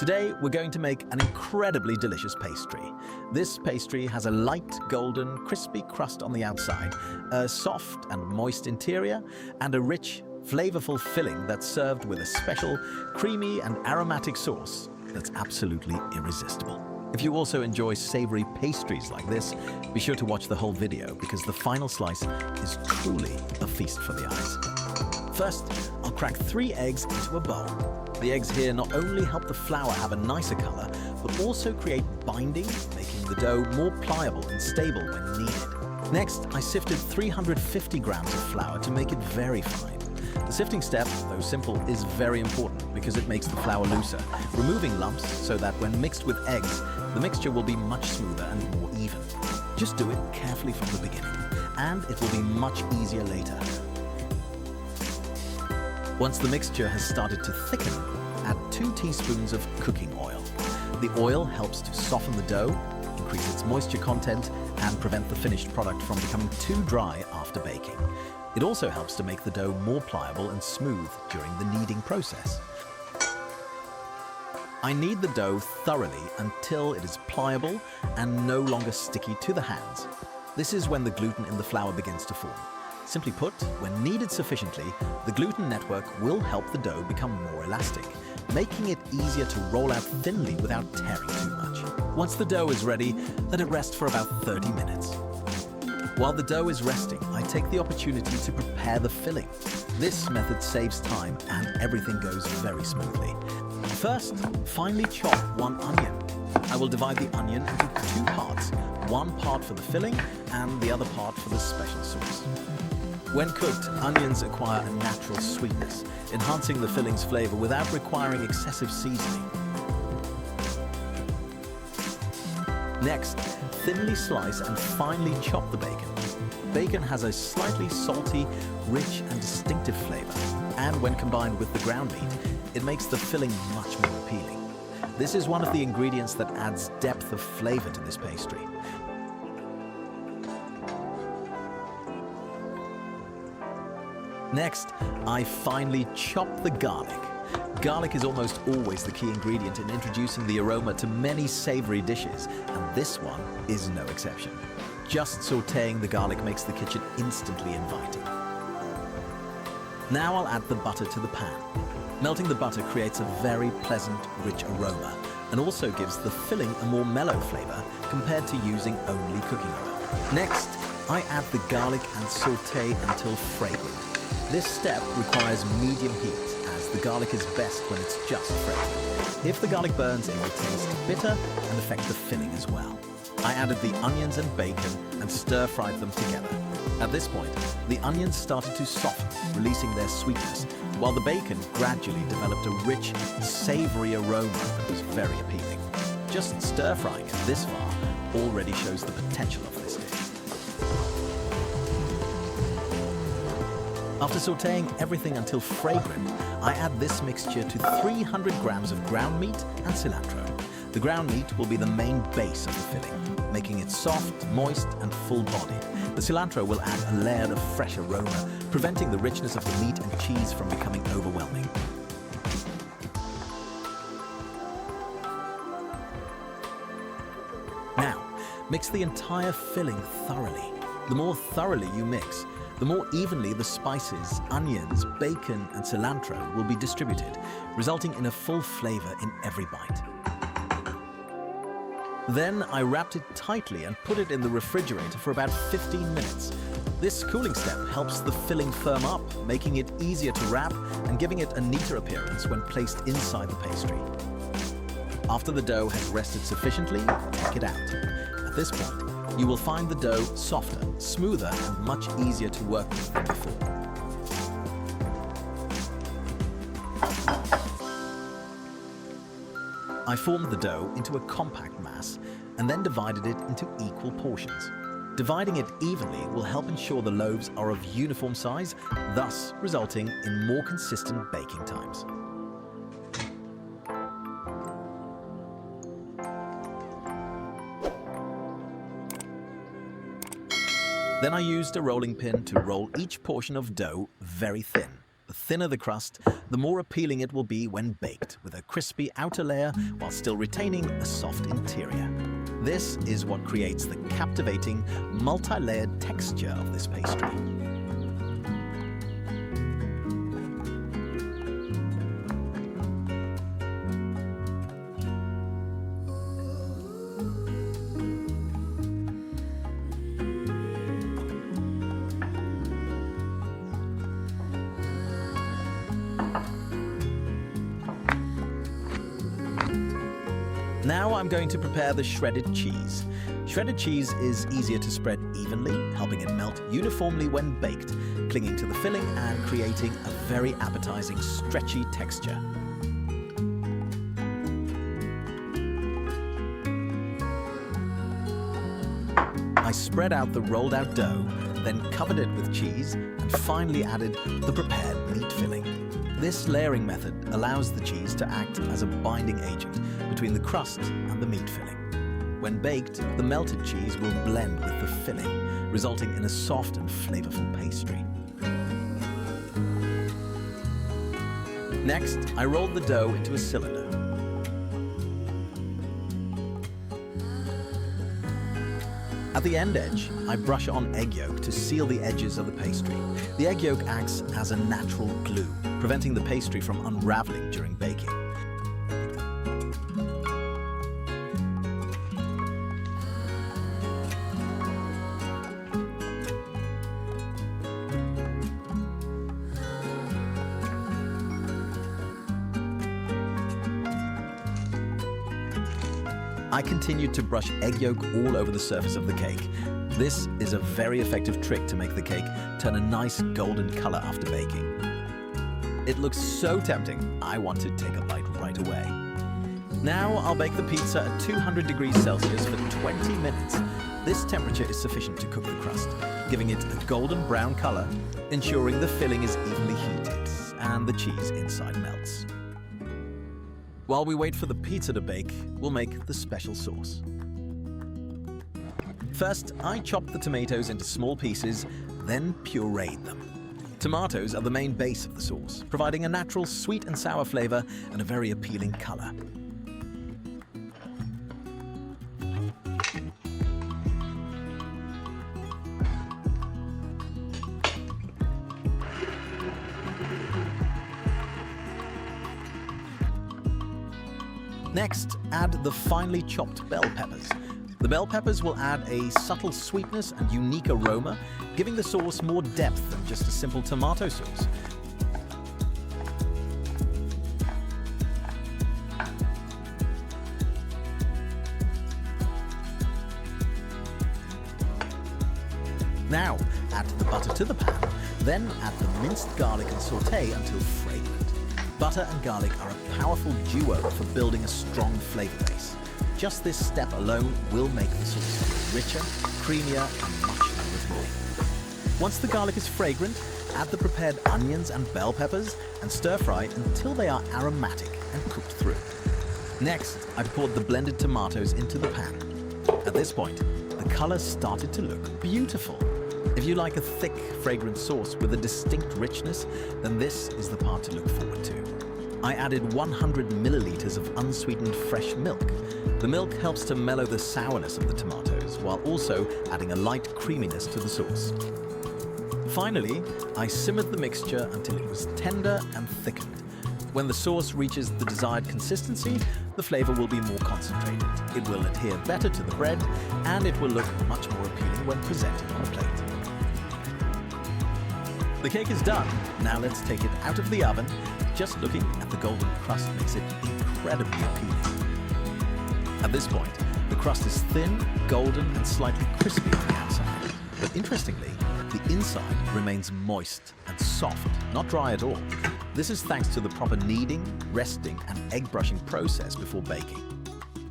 Today, we're going to make an incredibly delicious pastry. This pastry has a light, golden, crispy crust on the outside, a soft and moist interior, and a rich, flavorful filling that's served with a special, creamy and aromatic sauce that's absolutely irresistible. If you also enjoy savory pastries like this, be sure to watch the whole video because the final slice is truly a feast for the eyes. First, I'll crack 3 eggs into a bowl. The eggs here not only help the flour have a nicer color, but also create binding, making the dough more pliable and stable when needed. Next, I sifted 350 grams of flour to make it very fine. The sifting step, though simple, is very important because it makes the flour looser, removing lumps so that when mixed with eggs, the mixture will be much smoother and more even. Just do it carefully from the beginning, and it will be much easier later. Once the mixture has started to thicken, add 2 teaspoons of cooking oil. The oil helps to soften the dough, increase its moisture content, and prevent the finished product from becoming too dry after baking. It also helps to make the dough more pliable and smooth during the kneading process. I knead the dough thoroughly until it is pliable and no longer sticky to the hands. This is when the gluten in the flour begins to form. Simply put, when kneaded sufficiently, the gluten network will help the dough become more elastic, making it easier to roll out thinly without tearing too much. Once the dough is ready, let it rest for about 30 minutes. While the dough is resting, I take the opportunity to prepare the filling. This method saves time and everything goes very smoothly. First, finely chop 1 onion. I will divide the onion into 2 parts, 1 part for the filling and the other part for the special sauce. When cooked, onions acquire a natural sweetness, enhancing the filling's flavor without requiring excessive seasoning. Next, thinly slice and finely chop the bacon. Bacon has a slightly salty, rich and distinctive flavor, and when combined with the ground meat, it makes the filling much more appealing. This is one of the ingredients that adds depth of flavor to this pastry. Next, I finely chop the garlic. Garlic is almost always the key ingredient in introducing the aroma to many savory dishes, and this one is no exception. Just sautéing the garlic makes the kitchen instantly inviting. Now I'll add the butter to the pan. Melting the butter creates a very pleasant, rich aroma, and also gives the filling a more mellow flavor compared to using only cooking oil. Next, I add the garlic and sauté until fragrant. This step requires medium heat, as the garlic is best when it's just fragrant. If the garlic burns, it will taste bitter and affect the filling as well. I added the onions and bacon and stir-fried them together. At this point, the onions started to soften, releasing their sweetness, while the bacon gradually developed a rich, savory aroma that was very appealing. Just stir-frying it this far already shows the potential of this dish. After sautéing everything until fragrant, I add this mixture to 300 grams of ground meat and cilantro. The ground meat will be the main base of the filling, making it soft, moist, and full-bodied. The cilantro will add a layer of fresh aroma, preventing the richness of the meat and cheese from becoming overwhelming. Now, mix the entire filling thoroughly. The more thoroughly you mix, the more evenly the spices, onions, bacon, and cilantro will be distributed, resulting in a full flavor in every bite. Then I wrapped it tightly and put it in the refrigerator for about 15 minutes. This cooling step helps the filling firm up, making it easier to wrap and giving it a neater appearance when placed inside the pastry. After the dough has rested sufficiently, take it out. At this point, you will find the dough softer, smoother, and much easier to work with than before. I formed the dough into a compact mass and then divided it into equal portions. Dividing it evenly will help ensure the loaves are of uniform size, thus resulting in more consistent baking times. Then I used a rolling pin to roll each portion of dough very thin. The thinner the crust, the more appealing it will be when baked, with a crispy outer layer while still retaining a soft interior. This is what creates the captivating, multi-layered texture of this pastry. Now I'm going to prepare the shredded cheese. Shredded cheese is easier to spread evenly, helping it melt uniformly when baked, clinging to the filling and creating a very appetizing, stretchy texture. I spread out the rolled out dough, then covered it with cheese, and finally added the prepared meat filling. This layering method allows the cheese to act as a binding agent between the crust and the meat filling. When baked, the melted cheese will blend with the filling, resulting in a soft and flavorful pastry. Next, I rolled the dough into a cylinder. At the end edge, I brush on egg yolk to seal the edges of the pastry. The egg yolk acts as a natural glue, preventing the pastry from unraveling during baking. I continued to brush egg yolk all over the surface of the cake. This is a very effective trick to make the cake turn a nice golden color after baking. It looks so tempting, I want to take a bite right away. Now I'll bake the pizza at 200 degrees Celsius for 20 minutes. This temperature is sufficient to cook the crust, giving it a golden brown color, ensuring the filling is evenly heated and the cheese inside melts. While we wait for the pizza to bake, we'll make the special sauce. First, I chopped the tomatoes into small pieces, then pureed them. Tomatoes are the main base of the sauce, providing a natural sweet and sour flavor and a very appealing color. Next, add the finely chopped bell peppers. The bell peppers will add a subtle sweetness and unique aroma, giving the sauce more depth than just a simple tomato sauce. Now, add the butter to the pan, then add the minced garlic and sauté until fragrant. Butter and garlic are a powerful duo for building a strong flavor base. Just this step alone will make the sauce feel richer, creamier, and much more refined. Once the garlic is fragrant, add the prepared onions and bell peppers and stir fry until they are aromatic and cooked through. Next, I poured the blended tomatoes into the pan. At this point, the color started to look beautiful. If you like a thick, fragrant sauce with a distinct richness, then this is the part to look forward to. I added 100 milliliters of unsweetened fresh milk. The milk helps to mellow the sourness of the tomatoes, while also adding a light creaminess to the sauce. Finally, I simmered the mixture until it was tender and thickened. When the sauce reaches the desired consistency, the flavor will be more concentrated. It will adhere better to the bread, and it will look much more appealing when presented on a plate. The cake is done. Now let's take it out of the oven. Just looking at the golden crust makes it incredibly appealing. At this point, the crust is thin, golden, and slightly crispy on the outside. But interestingly, the inside remains moist and soft, not dry at all. This is thanks to the proper kneading, resting, and egg brushing process before baking.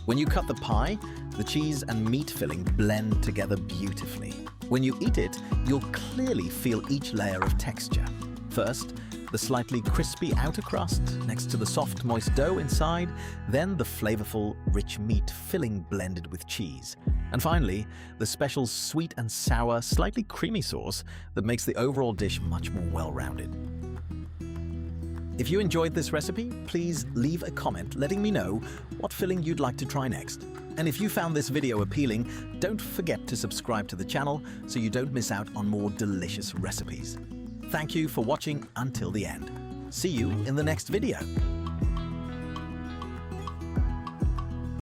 When you cut the pie, the cheese and meat filling blend together beautifully. When you eat it, you'll clearly feel each layer of texture. First, the slightly crispy outer crust next to the soft, moist dough inside, then the flavorful, rich meat filling blended with cheese. And finally, the special sweet and sour, slightly creamy sauce that makes the overall dish much more well-rounded. If you enjoyed this recipe, please leave a comment letting me know what filling you'd like to try next. And if you found this video appealing, don't forget to subscribe to the channel so you don't miss out on more delicious recipes. Thank you for watching until the end. See you in the next video.